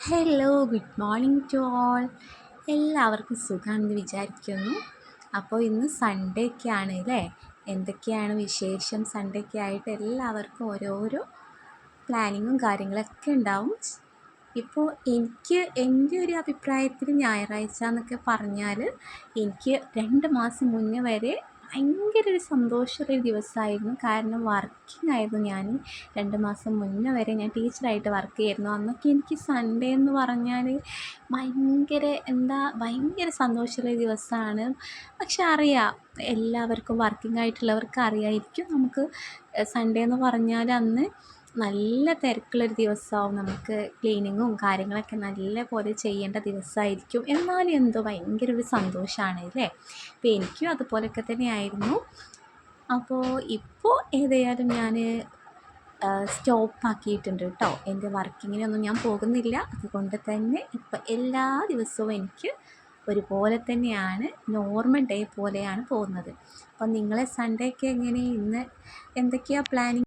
Hello, good morning to all. എല്ലാവർക്കും സുഖമാണെന്ന് വിചാരിക്കുന്നു. അപ്പോൾ ഇന്ന് സൺഡേ ഒക്കെ ആണ് അല്ലേ? എന്തൊക്കെയാണ് വിശേഷം? സൺഡേ ഒക്കെ ആയിട്ട് എല്ലാവർക്കും ഓരോരോ പ്ലാനിങ്ങും കാര്യങ്ങളൊക്കെ ഉണ്ടാവും. ഇപ്പോൾ എൻ്റെ ഒരു അഭിപ്രായത്തിൽ ഞായറാഴ്ച എന്നൊക്കെ പറഞ്ഞാൽ എനിക്ക് 2 മാസം മുന്നേ വരെ ഭയങ്കര ഒരു സന്തോഷമുള്ളൊരു ദിവസമായിരുന്നു. കാരണം വർക്കിംഗ് ആയിരുന്നു ഞാൻ. 2 മാസം മുന്നേ വരെ ഞാൻ ടീച്ചറായിട്ട് വർക്ക് ചെയ്യായിരുന്നു. അന്നൊക്കെ എനിക്ക് സൺഡേ എന്ന് പറഞ്ഞാൽ ഭയങ്കര സന്തോഷമുള്ളൊരു ദിവസമാണ്. പക്ഷെ അറിയാം, എല്ലാവർക്കും വർക്കിംഗ് ആയിട്ടുള്ളവർക്ക് അറിയായിരിക്കും, നമുക്ക് സൺഡേ എന്ന് പറഞ്ഞാൽ അന്ന് നല്ല തിരക്കുള്ളൊരു ദിവസമാവും. നമുക്ക് ക്ലീനിങ്ങും കാര്യങ്ങളൊക്കെ നല്ല പോലെ ചെയ്യേണ്ട ദിവസമായിരിക്കും. എന്നാലും എന്തോ ഭയങ്കര ഒരു സന്തോഷമാണ് അല്ലേ? അപ്പോൾ എനിക്കും അതുപോലെയൊക്കെ തന്നെയായിരുന്നു. അപ്പോൾ ഇപ്പോൾ ഏതായാലും ഞാൻ സ്റ്റോപ്പാക്കിയിട്ടുണ്ട് കേട്ടോ. എൻ്റെ വർക്കിങ്ങിനൊന്നും ഞാൻ പോകുന്നില്ല. അതുകൊണ്ട് തന്നെ ഇപ്പം എല്ലാ ദിവസവും എനിക്ക് ഒരുപോലെ തന്നെയാണ്, നോർമൽ ഡേ പോലെയാണ് പോകുന്നത്. അപ്പം നിങ്ങളെ സൺഡേ ഒക്കെ എങ്ങനെ? ഇന്ന് എന്തൊക്കെയാണ് പ്ലാനിങ്?